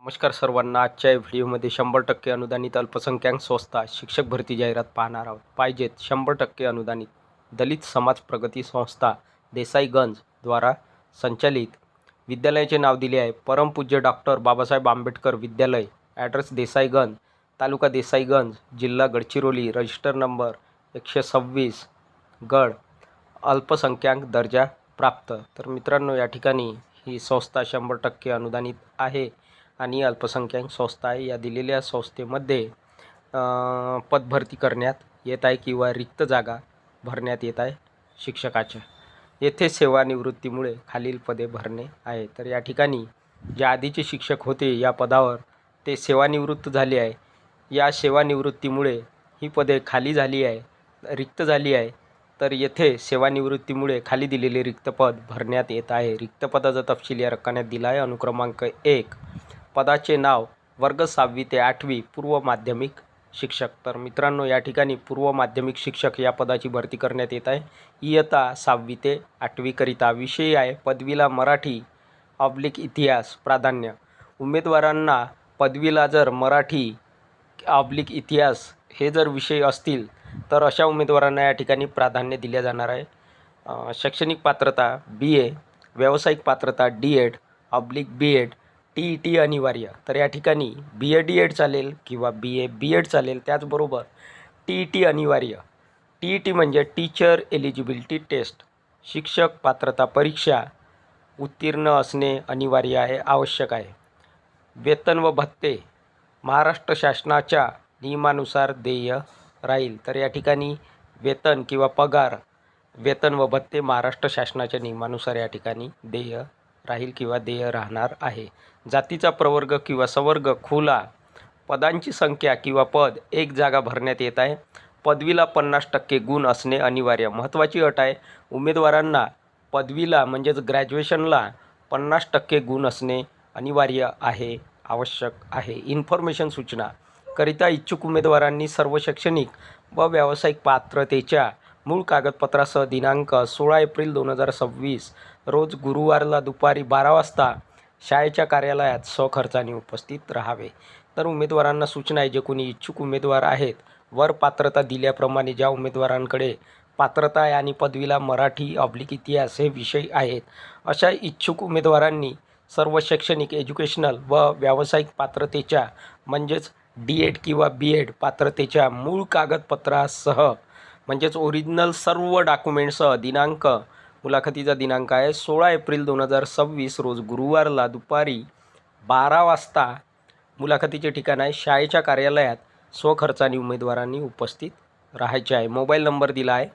नमस्कार सर्वांना. आजच्या या व्हिडिओमध्ये 100% अनुदानित अल्पसंख्याक संस्था शिक्षक भरती जाहिरात पाहणार आहोत. पाहिजेत 100% अनुदानित दलित समाज प्रगती संस्था देसाईगंज द्वारा संचालित विद्यालयाचे नाव दिले आहे परमपूज्य डॉक्टर बाबासाहेब आंबेडकर विद्यालय. ॲड्रेस देसाईगंज, तालुका देसाईगंज, जिल्हा गडचिरोली. रजिस्टर नंबर 126, गड. अल्पसंख्याक दर्जा प्राप्त. तर मित्रांनो, या ठिकाणी ही संस्था 100% अनुदानित आहे आणि अल्पसंख्याक संस्था आहे. या दिलेल्या संस्थेमध्ये पदभरती करण्यात येत आहे किंवा रिक्त जागा भरण्यात येत आहे शिक्षकाच्या. येथे सेवानिवृत्तीमुळे खालील पदे भरणे आहे. तर या ठिकाणी जे आधीचे शिक्षक होते या पदावर ते सेवानिवृत्त झाले आहे. या सेवानिवृत्तीमुळे ही पदे खाली झाली आहे, रिक्त झाली आहे. तर येथे सेवानिवृत्तीमुळे खाली दिलेले रिक्त पद भरण्यात येत आहे. रिक्त पदाचा तपशील या रकान्यात दिला आहे. अनुक्रमांक 1, पदाचे नाव वर्ग 6वी ते 8वी पूर्व माध्यमिक शिक्षक. तर मित्रांनो, या ठिकाणी पूर्व माध्यमिक शिक्षक या पदाची भरती करण्यात येत आहे. इयत्ता 6वी ते 8वी करिता. विषय आहे पदवीला मराठी / इतिहास प्राधान्य. उमेदवारांना पदवीला जर मराठी / इतिहास हे जर विषय असतील तर अशा उमेदवारांना या ठिकाणी प्राधान्य दिले जाणार आहे. शैक्षणिक पात्रता BA, व्यावसायिक पात्रता DED / BEd, TET अनिवार्य. तर या ठिकाणी BA DED चालेल किंवा BA BEd चालेल. त्याचबरोबर TET अनिवार्य. TET म्हणजे टीचर एलिजिबिलिटी टेस्ट, शिक्षक पात्रता परीक्षा उत्तीर्ण असणे अनिवार्य आहे, आवश्यक आहे. वेतन व भत्ते महाराष्ट्र शासनाच्या नियमानुसार देय राहील. तर या ठिकाणी वेतन किंवा पगार, वेतन व भत्ते महाराष्ट्र शासनाच्या नियमानुसार या ठिकाणी देय राहील किंवा देय राहणार आहे. जातीचा प्रवर्ग किंवा संवर्ग खुला. पदांची संख्या किंवा पद 1 जागा भरण्यात येत आहे. पदवीला 50% गुण असणे अनिवार्य. महत्त्वाची अट आहे, उमेदवारांना पदवीला म्हणजेच ग्रॅज्युएशनला 50% गुण असणे अनिवार्य आहे, आवश्यक आहे. इन्फॉर्मेशन सूचना करिता इच्छुक उमेदवारांनी सर्व शैक्षणिक व व्यावसायिक पात्रतेच्या मूळ कागदपत्रासह दिनांक 16 एप्रिल 2026 रोज गुरुवारला दुपारी 12 वाजता शाळेच्या कार्यालयात स्वखर्चाने उपस्थित राहावे. तर उमेदवारांना सूचना आहे, जे कोणी इच्छुक उमेदवार आहेत, वर पात्रता दिल्याप्रमाणे ज्या उमेदवारांकडे पात्रता आहे आणि पदवीला मराठी / इतिहास हे विषय आहेत, अशा इच्छुक उमेदवारांनी सर्व शैक्षणिक एज्युकेशनल व व्यावसायिक पात्रतेच्या म्हणजेच DED किंवा BEd पात्रतेच्या मूळ कागदपत्रासह म्हणजेच ओरिजिनल सर्व डॉक्युमेंटसह दिनांक, मुलाखतीचा दिनांक आहे 16 एप्रिल 2026 रोज गुरुवारला दुपारी 12 वाजता मुलाखतीचे ठिकाण आहे शाळेच्या कार्यालयात स्वखर्चाने उमेदवारांनी उपस्थित राहायचे आहे. मोबाईल नंबर दिला आहे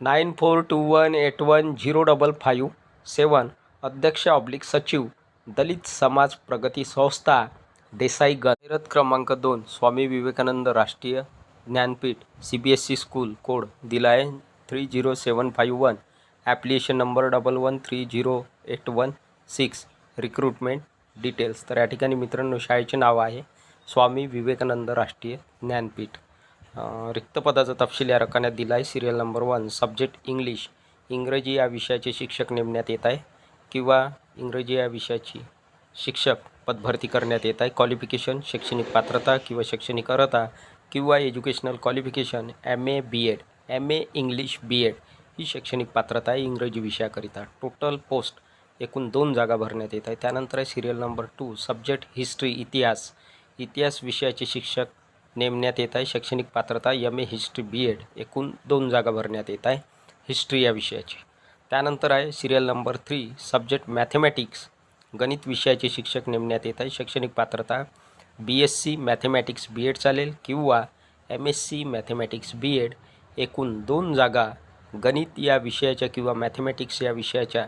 9421810557. अध्यक्ष / सचिव दलित समाज प्रगती संस्था देसाईगंज. जाहिरात क्रमांक 2, स्वामी Vivekanand Rashtriya Jnanpith CBSE school. Code दिला आहे 30751. Application number 11130816. Recruitment details. तर या ठिकाणी मित्रांनो, शाळेचे नाव आहे स्वामी विवेकानंद राष्ट्रीय ज्ञानपीठ. रिक्त पदाचा तपशील या रकान्यात दिला आहे. सिरियल नंबर 1, सब्जेक्ट इंग्लिश, इंग्रजी या विषयाचे शिक्षक नेमण्यात येत आहे किंवा इंग्रजी या विषयाची शिक्षक पदभरती करण्यात येत आहे. क्वालिफिकेशन शैक्षणिक पात्रता किंवा शैक्षणिक अर्हता किंवा educational qualification MA BEd, MA English BEd ही शैक्षणिक पात्रता आहे इंग्रजी विषयाकरिता. टोटल पोस्ट एकूण 2 जागा भरण्यात येत आहे. त्यानंतर आहे सिरियल नंबर 2, सब्जेक्ट हिस्ट्री, इतिहास, इतिहास विषयाचे शिक्षक नेमण्यात येत आहे. शैक्षणिक पात्रता MA हिस्ट्री BEd, एकूण 2 जागा भरण्यात येत आहे हिस्ट्री या विषयाची. त्यानंतर आहे सिरियल नंबर 3, सब्जेक्ट मॅथमॅटिक्स, गणित विषयाचे शिक्षक नेमण्यात येत आहे. शैक्षणिक पात्रता BSc मॅथमॅटिक्स BEd चालेल किंवा MSc मॅथमॅटिक्स BEd, एकूण 2 जागा गणित या विषयाच्या किंवा मॅथमॅटिक्स या विषयाच्या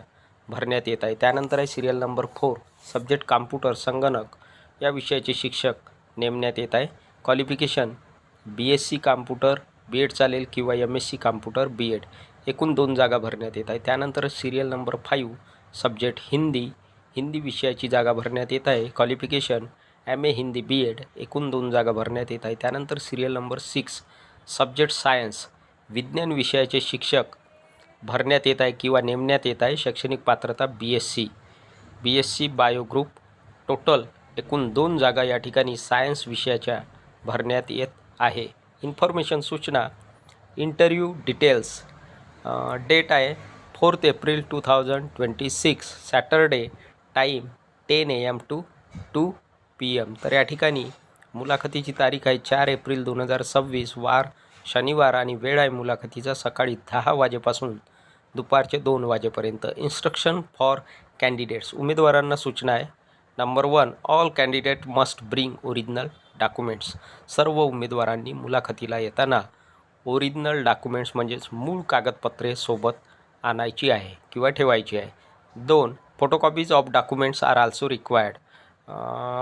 भरण्यात येत आहे. त्यानंतर आहे सिरियल नंबर 4, सब्जेक्ट कॉम्प्युटर संगणक या विषयाचे शिक्षक नेमण्यात येत आहे. क्वालिफिकेशन BSc कॉम्प्युटर BEd चालेल किंवा MSc कॉम्प्युटर BEd, एकूण 2 जागा भरण्यात येत आहे. त्यानंतर serial number 5, subject Hindi, Hindi विषयाची जागा भरण्यात येत आहे. क्वालिफिकेशन MA हिंदी BEd, एकूण 2 जागा भरण्यात येत आहे. त्यानंतर सिरियल नंबर 6, सब्जेक्ट सायन्स, विज्ञान विषयाचे शिक्षक भरण्यात येत आहे किंवा नेमण्यात येत आहे. शैक्षणिक पात्रता BSc बायो ग्रुप. टोटल एकूण 2 जागा या ठिकाणी सायन्स विषयाच्या भरण्यात येत आहे. इन्फॉर्मेशन सूचना इंटरव्ह्यू डिटेल्स डेट आहे 4 April 2026 Saturday time 10 AM to 2 PM. तर या ठिकाणी मुलाखतीची तारीख आहे 4 एप्रिल 2026 वार शनिवार आणि वेळ आहे मुलाखतीचा सकाळी 10 वाजेपासून दुपारचे 2 वाजेपर्यंत. इन्स्ट्रक्शन फॉर कॅन्डिडेट्स उमेदवारांना सूचना आहे. Number 1 all candidate must bring original documents. सर्व उमेदवारांनी मुलाखतीला येताना ओरिजिनल डॉक्युमेंट्स म्हणजेच मूळ कागदपत्रे सोबत आणायची आहे किंवा ठेवायची आहे. 2 photocopies of documents are also required.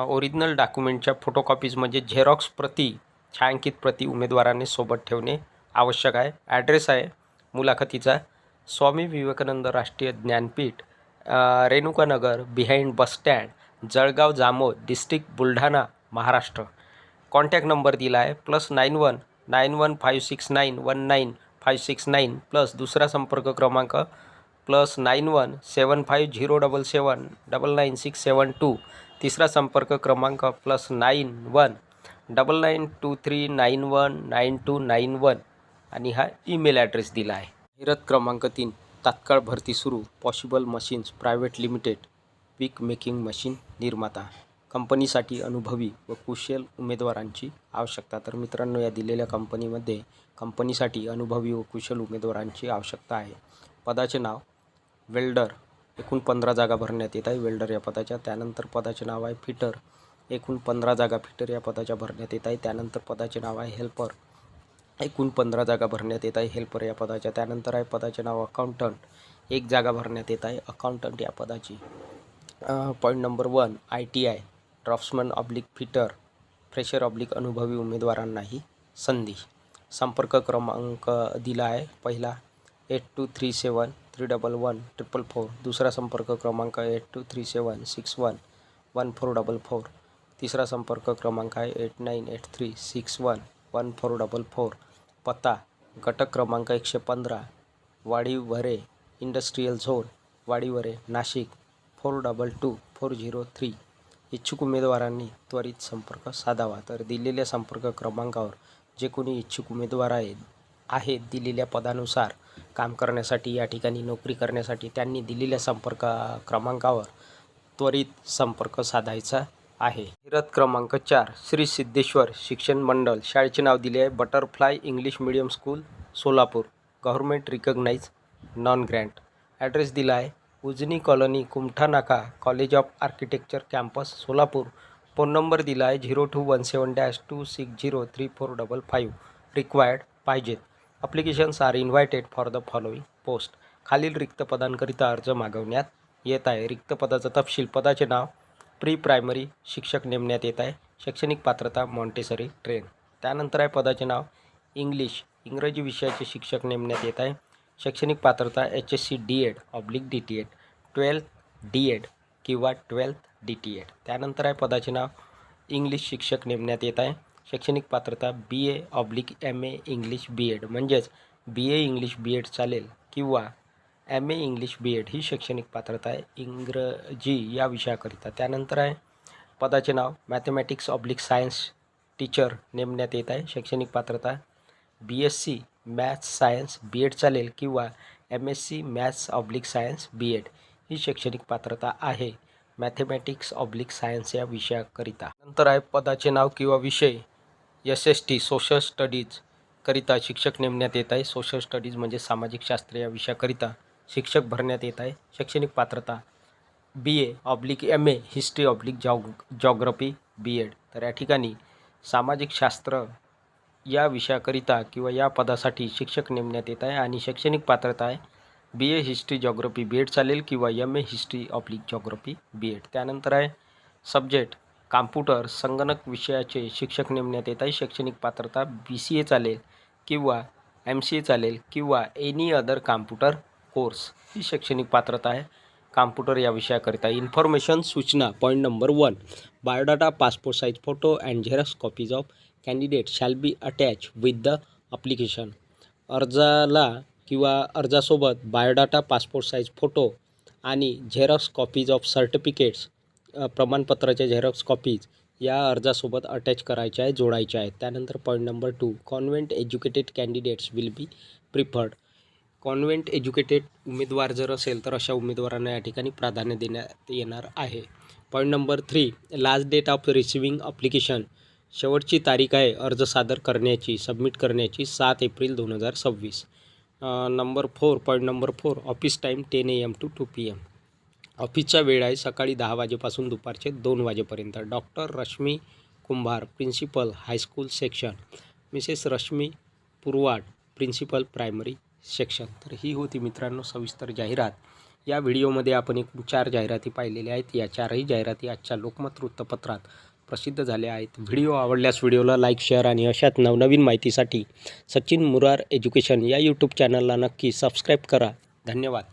Original डॉक्युमेंटच्या फोटोकॉपीज म्हणजे झेरॉक्स प्रती छायांकित प्रती उमेदवारांनी सोबत ठेवणे आवश्यक आहे. ॲड्रेस आहे मुलाखतीचा Swami Vivekanand Rashtriya Gyanpeeth Renukanagar behind bus stand Jalgaon Jamod district Buldhana Maharashtra. Contact number दिला आहे +91 91 569 19569 प्लस दुसरा संपर्क क्रमांक +91 75 077 99672. तिसरा संपर्क क्रमांक +91 9923919291 आणि हा ईमेल ॲड्रेस दिला आहे. जाहिरात क्रमांक 3 तात्काळ भरती सुरू पॉसिबल मशीन्स प्रायव्हेट लिमिटेड विक मेकिंग मशीन निर्माता. कंपनीसाठी अनुभवी व कुशल उमेदवारांची आवश्यकता. तर मित्रांनो या दिलेल्या कंपनीसाठी अनुभवी व कुशल उमेदवारांची आवश्यकता आहे. पदाचे नाव वेल्डर एकूण 15 जागा भरण्यात येत आहे वेल्डर या पदाच्या. त्यानंतर पदाचे नाव आहे फिटर एकूण 15 जागा फिटर या पदाच्या भरण्यात येत आहे. त्यानंतर पदाचे नाव आहे हेल्पर एकूण 15 जागा भरण्यात येत आहे हेल्पर या पदाच्या. त्यानंतर आहे पदाचे नाव अकाउंटंट 1 जागा भरण्यात येत आहे अकाउंटंट या पदाची. Point number 1 ITI draughtsman fitter fresher अनुभवी उमेदवारांनाही संधी. संपर्क क्रमांक दिला आहे पहिला 8237 311 444. दुसरा संपर्क क्रमांक 8237 61 1444. तिसरा संपर्क क्रमांक आहे 8983 61 1444. पत्ता गटक क्रमांक 115 वाडीवरे इंडस्ट्रियल झोन वाडीवरे नाशिक 422403. इच्छुक उमेदवारांनी त्वरित संपर्क साधावा. तर दिलेल्या संपर्क क्रमांकावर जे कोणी इच्छुक उमेदवार आहेत दिलेल्या पदानुसार काम करण्यासाठी या ठिकाणी नोकरी करण्यासाठी त्यांनी दिलेल्या संपर्क क्रमांकावर त्वरित संपर्क साधायचा आहे. जाहिरात क्रमांक 4 श्री सिद्धेश्वर शिक्षण मंडळ. शाळेचे नाव दिले आहे butterfly English medium school Solapur government recognize non grant. Address दिला आहे Ujani colony Kumtha Naka college of architecture campus Solapur. Phone number दिला आहे 0217-2603455. रिक्वायर्ड पाहिजेत. Applications are invited for the following post. खालील रिक्त पदांकरिता अर्ज मागवण्यात येत आहे. रिक्त पदाचा तपशील पदाचे नाव प्री प्रायमरी शिक्षक नेमण्यात येत आहे. शैक्षणिक पात्रता मॉन्टेसरी ट्रेन. त्यानंतर आहे पदाचे नाव इंग्रजी विषयाचे शिक्षक नेमण्यात येत आहे. शैक्षणिक पात्रता HSC DED DTED 12th DED किंवा 12th DTED. त्यानंतर आहे पदाचे नाव इंग्लिश शिक्षक नेमण्यात येत आहे. शैक्षणिक पात्रता BA/MA इंग्लिश BEd म्हणजेच BA इंग्लिश BEd चालेल किंवा MA इंग्लिश BEd ही शैक्षणिक पात्रता आहे इंग्रजी या विषयाकरिता. त्यानंतर आहे पदाचे नाव मॅथमॅटिक्स/सायन्स टीचर नेमण्यात येत आहे. शैक्षणिक पात्रता BSc मॅथ्स सायन्स BEd चालेल किंवा MSc मॅथ्स/सायन्स BEd ही शैक्षणिक पात्रता आहे मॅथमॅटिक्स/सायन्स या विषयाकरिता. नंतर आहे पदाचे नाव किंवा विषय SST सोशल स्टडीज करिता शिक्षक नेमण्यात येत आहे. सोशल स्टडीज म्हणजे सामाजिक शास्त्र या विषयाकरिता शिक्षक भरण्यात येत आहे. शैक्षणिक पात्रता BA/MA हिस्ट्री/जॉग्रफी BEd. तर या ठिकाणी सामाजिक शास्त्र या विषयाकरिता किंवा या पदासाठी शिक्षक नेमण्यात येत आहे आणि शैक्षणिक पात्रता आहे BA हिस्ट्री जॉग्रफी BEd चालेल किंवा MA हिस्ट्री/जॉग्रफी BEd. त्यानंतर आहे सब्जेक्ट कॉम्प्युटर संगणक विषयाचे शिक्षक नेमण्यात येत आहे. शैक्षणिक पात्रता BCA चालेल किंवा MCA चालेल किंवा एनी अदर कॉम्प्युटर कोर्स ही शैक्षणिक पात्रता आहे कॉम्प्युटर या विषयाकरिता. इन्फॉर्मेशन सूचना point number 1 biodata passport size photo and Xerox copies of candidate shall be attach with the application. अर्जाला किंवा अर्जासोबत बायोडाटा पासपोर्ट साईज फोटो आणि झेरॉक्स कॉपीज ऑफ सर्टिफिकेट्स प्रमाणपत्राच्या झेरॉक्स कॉपीज या अर्जासोबत अटॅच करायच्या आहे, जोडायच्या आहेत. त्यानंतर point number 2, convent educated candidates will be preferred. Convent educated उमेदवार जर असेल तर अशा उमेदवारांना या ठिकाणी प्राधान्य देण्यात येणार आहे. Point number 3, last date of receiving application. शेवटची तारीख आहे अर्ज सादर करण्याची, सबमिट करण्याची 7 April 2026. Point number 4, office time 10 AM to 2 PM. ऑफिसचा वेळ आहे सकाळी 10 वाजेपासून दुपारचे 2 वाजेपर्यंत. Doctor Rashmi Kumbhar, principal high school section. Mrs Rashmi Purwad, principal primary section. तर ही होती मित्रांनो सविस्तर जाहिरात. या व्हिडिओमध्ये आपण एकूण 4 जाहिराती पाहिलेल्या आहेत. या 4ही जाहिराती आजच्या लोकमत वृत्तपत्रात प्रसिद्ध झाल्या आहेत. व्हिडिओ आवडल्यास व्हिडिओला लाईक, शेअर आणि अशाच नवनवीन माहितीसाठी सचिन मुरार एज्युकेशन या यूट्यूब चॅनलला नक्की सबस्क्राईब करा. धन्यवाद.